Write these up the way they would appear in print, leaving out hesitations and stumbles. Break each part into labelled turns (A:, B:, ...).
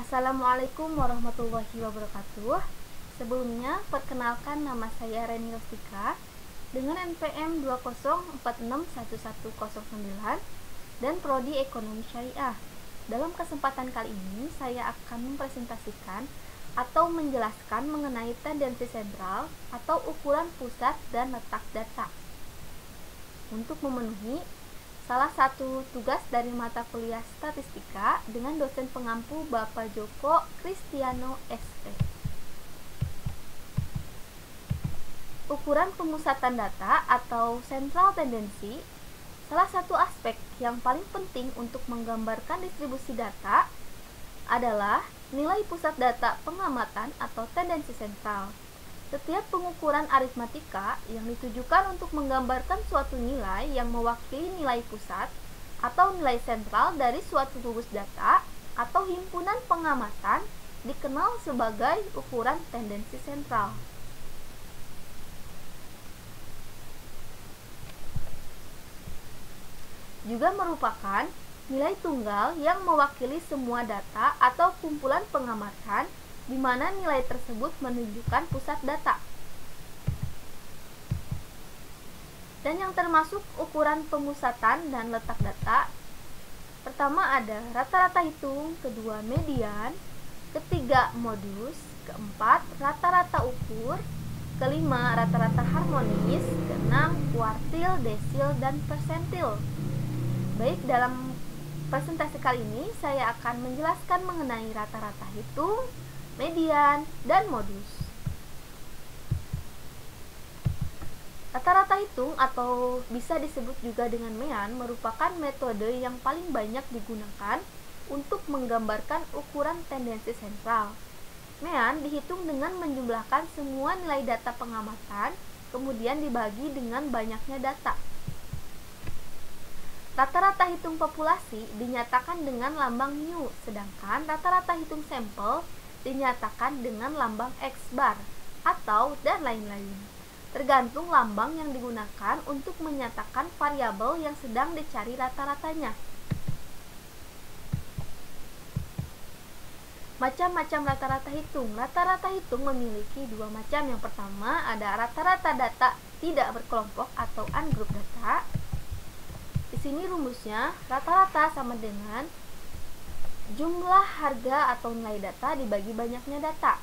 A: Assalamualaikum warahmatullahi wabarakatuh. Sebelumnya, perkenalkan nama saya Reni Rostika dengan NPM 204611009 dan Prodi Ekonomi Syariah. Dalam kesempatan kali ini, saya akan mempresentasikan atau menjelaskan mengenai tendensi sentral atau ukuran pusat dan letak data. Untuk memenuhi salah satu tugas dari mata kuliah statistika dengan dosen pengampu Bapak Joko Kristiano SP. Ukuran pemusatan data atau central tendency, salah satu aspek yang paling penting untuk menggambarkan distribusi data adalah nilai pusat data pengamatan atau tendensi sentral. Setiap pengukuran aritmatika yang ditujukan untuk menggambarkan suatu nilai yang mewakili nilai pusat atau nilai sentral dari suatu gugus data atau himpunan pengamatan dikenal sebagai ukuran tendensi sentral. Juga merupakan nilai tunggal yang mewakili semua data atau kumpulan pengamatan di mana nilai tersebut menunjukkan pusat data. Dan yang termasuk ukuran pemusatan dan letak data, pertama ada rata-rata hitung, kedua median, ketiga modus, keempat rata-rata ukur, kelima rata-rata harmonis, keenam kuartil, desil, dan persentil. Baik, dalam presentasi kali ini saya akan menjelaskan mengenai rata-rata hitung, median, dan modus. Rata-rata hitung atau bisa disebut juga dengan mean merupakan metode yang paling banyak digunakan untuk menggambarkan ukuran tendensi sentral. Mean dihitung dengan menjumlahkan semua nilai data pengamatan, kemudian dibagi dengan banyaknya data. Rata-rata hitung populasi dinyatakan dengan lambang mu, sedangkan rata-rata hitung sampel dinyatakan dengan lambang X-bar atau dan lain-lain. Tergantung lambang yang digunakan untuk menyatakan variabel yang sedang dicari rata-ratanya. Macam-macam rata-rata hitung. Rata-rata hitung memiliki dua macam. Yang pertama ada rata-rata data tidak berkelompok atau ungroup data. Di sini rumusnya rata-rata sama dengan jumlah harga atau nilai data dibagi banyaknya data.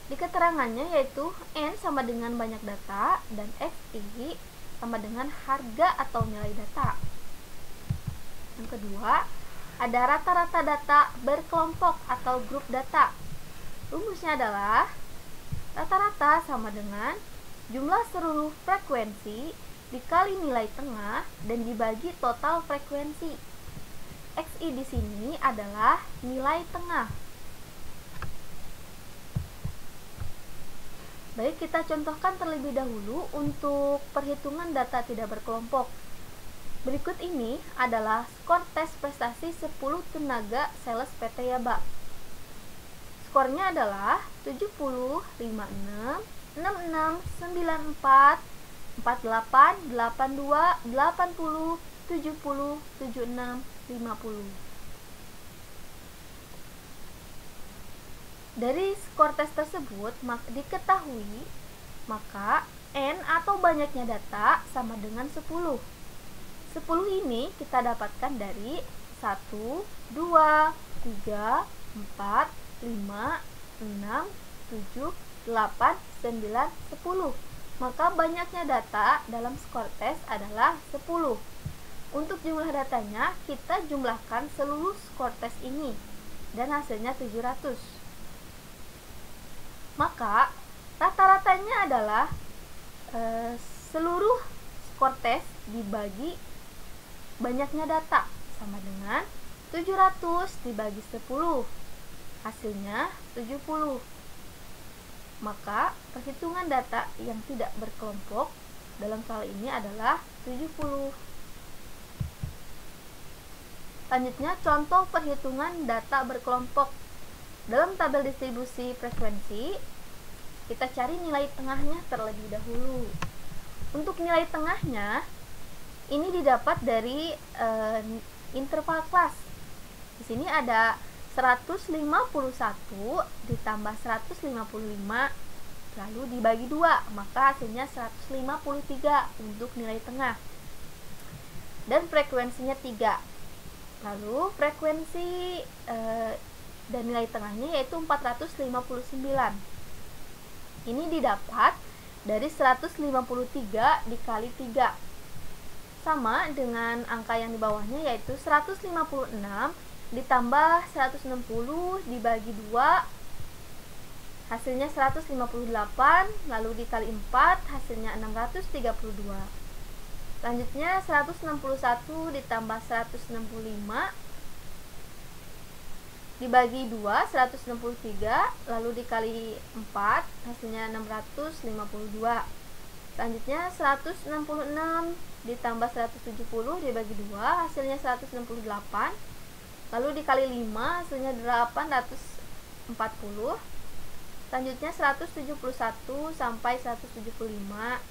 A: Di keterangannya yaitu N sama dengan banyak data dan FI sama dengan harga atau nilai data. Yang kedua, ada rata-rata data berkelompok atau grup data. Rumusnya adalah rata-rata sama dengan jumlah seluruh frekuensi dikali nilai tengah dan dibagi total frekuensi. XI di sini adalah nilai tengah. Baik, kita contohkan terlebih dahulu untuk perhitungan data tidak berkelompok. Berikut ini adalah skor tes prestasi 10 tenaga sales PT Yaba. Skornya adalah 70, 56, 66, 94, 48, 82, 80, 70, 76, 50. Dari skor tes tersebut diketahui maka N atau banyaknya data sama dengan 10. 10 ini kita dapatkan dari 1, 2, 3, 4, 5, 6, 7, 8, 9, 10. Maka banyaknya data dalam skor tes adalah 10. Untuk jumlah datanya, kita jumlahkan seluruh skor tes ini dan hasilnya 700. Maka rata-ratanya adalah seluruh skor tes dibagi banyaknya data sama dengan 700 dibagi 10. Hasilnya 70. Maka perhitungan data yang tidak berkelompok dalam soal ini adalah 70. Selanjutnya, contoh perhitungan data berkelompok. Dalam tabel distribusi frekuensi, kita cari nilai tengahnya terlebih dahulu. Untuk nilai tengahnya, ini didapat dari interval kelas. Di sini ada 151 ditambah 155 lalu dibagi 2, maka hasilnya 153 untuk nilai tengah. Dan frekuensinya 3. Lalu frekuensi dan nilai tengahnya yaitu 459. Ini didapat dari 153 dikali 3. Sama dengan angka yang di bawahnya yaitu 156 ditambah 160 dibagi 2, hasilnya 158, lalu dikali 4 hasilnya 632. Selanjutnya 161 ditambah 165 dibagi 2, 163, lalu dikali 4 hasilnya 652. Selanjutnya 166 ditambah 170 dibagi 2 hasilnya 168, lalu dikali 5 hasilnya 840. Selanjutnya 171 sampai 175.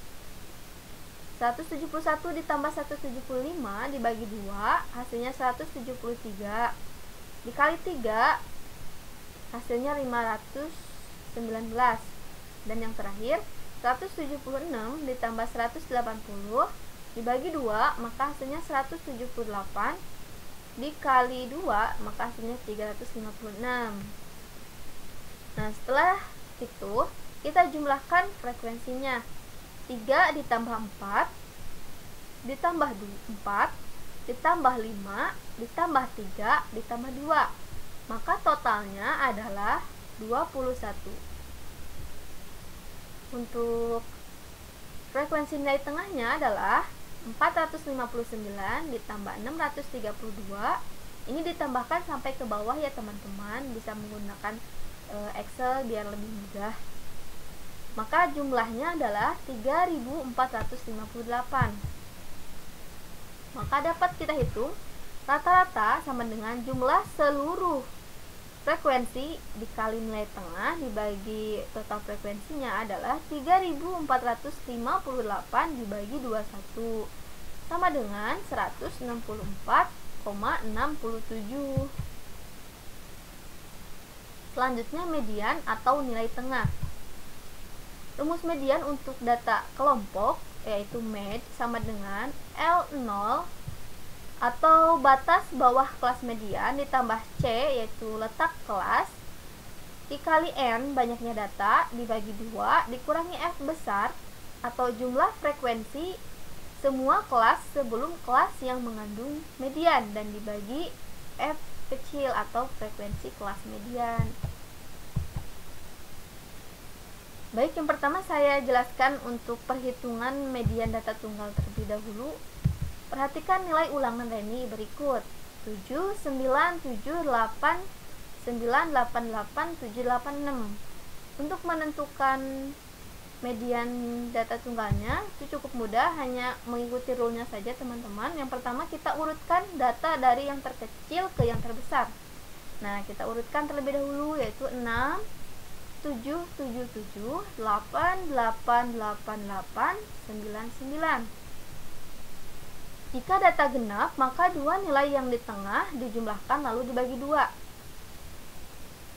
A: 171 ditambah 175 dibagi 2 hasilnya 173, dikali 3 hasilnya 519. Dan yang terakhir 176 ditambah 180 dibagi 2 maka hasilnya 178, dikali 2 maka hasilnya 356. Nah, setelah itu kita jumlahkan frekuensinya. 3 ditambah 4 ditambah 4 ditambah 5 ditambah 3 ditambah 2, maka totalnya adalah 21. Untuk frekuensi nilai tengahnya adalah 459 ditambah 632. Ini ditambahkan sampai ke bawah ya teman-teman, bisa menggunakan Excel biar lebih mudah. Maka jumlahnya adalah 3458. Maka dapat kita hitung rata-rata sama dengan jumlah seluruh frekuensi dikali nilai tengah dibagi total frekuensinya adalah 3458 dibagi 21 sama dengan 164,67. Selanjutnya median atau nilai tengah. Rumus median untuk data kelompok yaitu med sama dengan L0 atau batas bawah kelas median ditambah C yaitu letak kelas dikali N banyaknya data dibagi 2 dikurangi F besar atau jumlah frekuensi semua kelas sebelum kelas yang mengandung median dan dibagi F kecil atau frekuensi kelas median. Baik, yang pertama saya jelaskan untuk perhitungan median data tunggal terlebih dahulu. Perhatikan nilai ulangan Reni berikut: 7, 9, 7, 8, 9, 8, 8, 7, 8, 6. Untuk menentukan median data tunggalnya itu cukup mudah, hanya mengikuti rule-nya saja teman-teman. Yang pertama kita urutkan data dari yang terkecil ke yang terbesar. Nah, kita urutkan terlebih dahulu yaitu 6, 7, 7, 7, 8, 8, 8, 8, 9, 9. Jika data genap, maka dua nilai yang di tengah dijumlahkan lalu dibagi 2.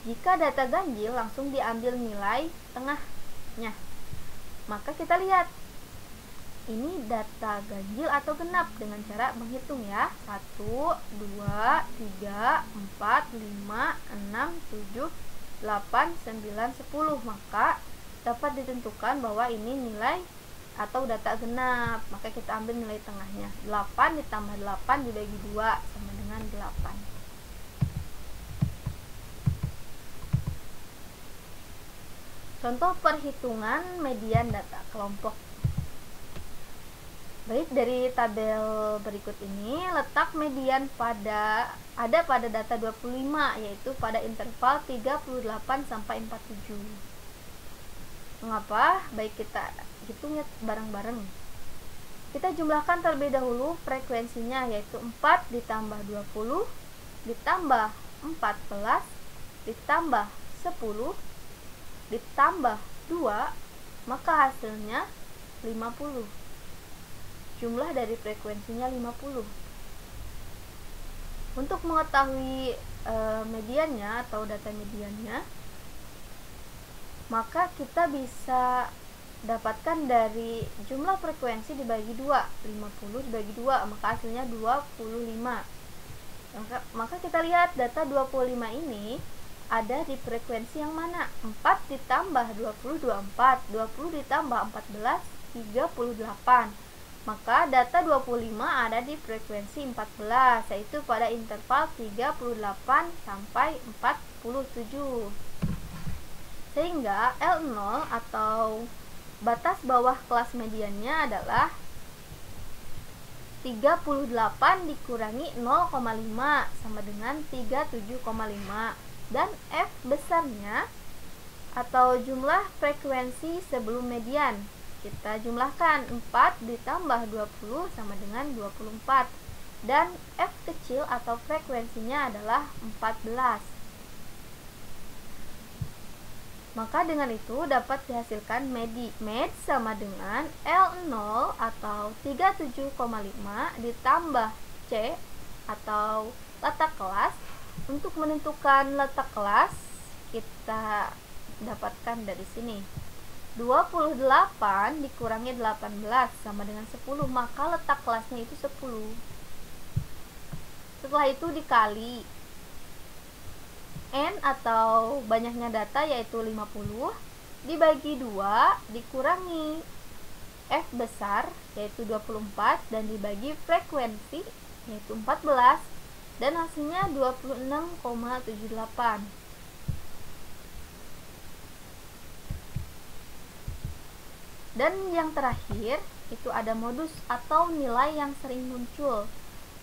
A: Jika data ganjil, langsung diambil nilai tengahnya. Maka kita lihat, ini data ganjil atau genap dengan cara menghitung ya. 1, 2, 3, 4, 5, 6, 7, 8, 9, 10. Maka dapat ditentukan bahwa ini nilai atau data genap. Maka kita ambil nilai tengahnya. 8 ditambah 8 dibagi 2 sama dengan 8. Contoh perhitungan median data kelompok. Baik, dari tabel berikut ini letak median ada pada data 25, yaitu pada interval 38 sampai 47. Mengapa? Baik, kita hitung ya bareng-bareng. Kita jumlahkan terlebih dahulu frekuensinya, yaitu 4 ditambah 20 ditambah 14 ditambah 10 ditambah 2, maka hasilnya 50. Jumlah dari frekuensinya 50. Untuk mengetahui mediannya atau data mediannya, maka kita bisa dapatkan dari jumlah frekuensi dibagi 2, 50 dibagi 2, maka hasilnya 25. Maka kita lihat data 25 ini ada di frekuensi yang mana? 4 ditambah 20, 24, 20 ditambah 14, 38. Maka data 25 ada di frekuensi 14, yaitu pada interval 38 sampai 47. Sehingga L0 atau batas bawah kelas mediannya adalah 38 dikurangi 0,5 sama dengan 37,5. Dan F besarnya atau jumlah frekuensi sebelum median, kita jumlahkan 4 ditambah 20 sama dengan 24, dan F kecil atau frekuensinya adalah 14. Maka dengan itu dapat dihasilkan med sama dengan L0 atau 37,5 ditambah C atau letak kelas. Untuk menentukan letak kelas kita dapatkan dari sini. 28 dikurangi 18 sama dengan 10, maka letak kelasnya itu 10. Setelah itu dikali N atau banyaknya data yaitu 50 dibagi 2 dikurangi F besar yaitu 24 dan dibagi frekuensi yaitu 14 dan hasilnya 26,78. Dan yang terakhir itu ada modus atau nilai yang sering muncul.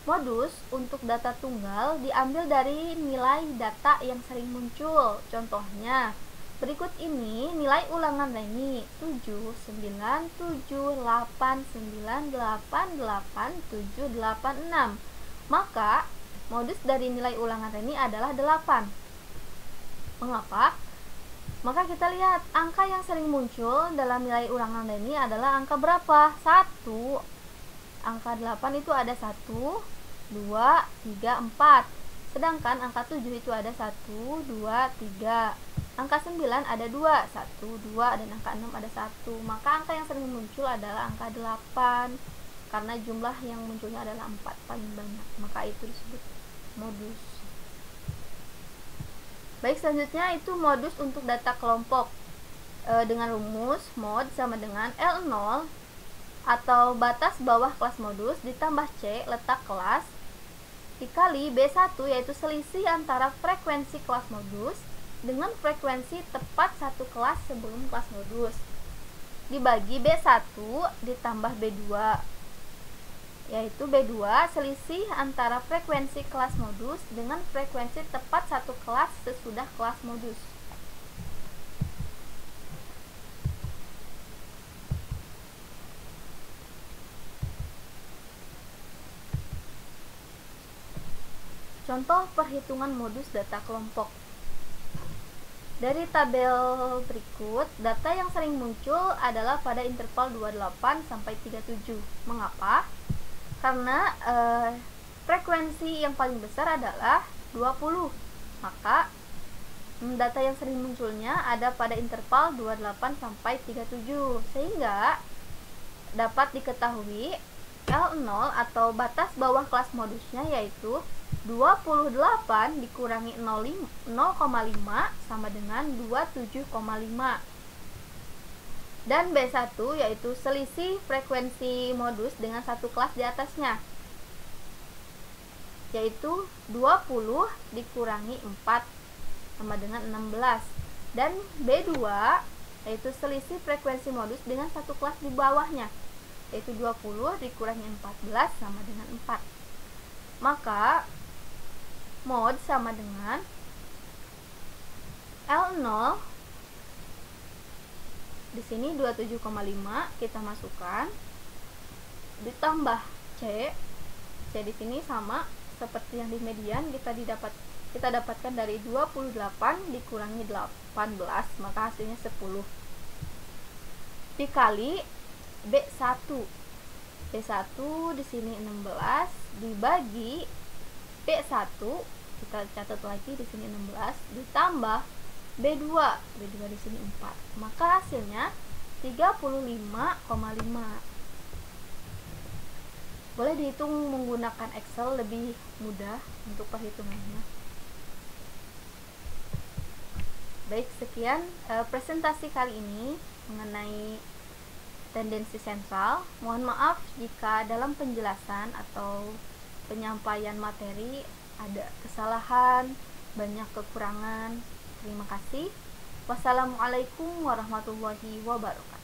A: Modus untuk data tunggal diambil dari nilai data yang sering muncul. Contohnya, berikut ini nilai ulangan Reni 7, 9, 7, 8, 9, 8, 8, 7, 8, 6. Maka, modus dari nilai ulangan Reni adalah 8. Mengapa? Maka kita lihat angka yang sering muncul dalam nilai ulangan Reni adalah angka berapa? 1. Angka 8 itu ada 1, 2, 3, 4. Sedangkan angka 7 itu ada 1, 2, 3. Angka 9 ada 2, 1, 2, dan angka 6 ada 1. Maka angka yang sering muncul adalah angka 8 karena jumlah yang munculnya adalah 4 paling banyak. Maka itu disebut modus. Baik, selanjutnya itu modus untuk data kelompok dengan rumus mod sama dengan L0 atau batas bawah kelas modus ditambah C letak kelas dikali B1 yaitu selisih antara frekuensi kelas modus dengan frekuensi tepat satu kelas sebelum kelas modus dibagi B1 ditambah B2 yaitu B2 selisih antara frekuensi kelas modus dengan frekuensi tepat satu kelas sesudah kelas modus. Contoh perhitungan modus data kelompok. Dari tabel berikut, data yang sering muncul adalah pada interval 28 sampai 37. Mengapa? Karena frekuensi yang paling besar adalah 20. Maka data yang sering munculnya ada pada interval 28 sampai 37. Sehingga dapat diketahui L0 atau batas bawah kelas modusnya yaitu 28 dikurangi 0,5 sama dengan 27,5. Dan B1 yaitu selisih frekuensi modus dengan satu kelas di atasnya yaitu 20 dikurangi 4 sama dengan 16. Dan B2 yaitu selisih frekuensi modus dengan satu kelas di bawahnya yaitu 20 dikurangi 14 sama dengan 4. Maka mod sama dengan L0 di sini 27,5 kita masukkan ditambah C di sini sama seperti yang di median kita dapatkan dari 28 dikurangi 18 maka hasilnya 10 dikali B1 di sini 16 dibagi B1 kita catat lagi di sini 16 ditambah B2 di sini 4, maka hasilnya 35,5. Boleh dihitung menggunakan Excel, lebih mudah untuk perhitungannya. Baik, sekian presentasi kali ini mengenai tendensi sentral. Mohon maaf jika dalam penjelasan atau penyampaian materi ada kesalahan, banyak kekurangan. Terima kasih. Wassalamualaikum warahmatullahi wabarakatuh.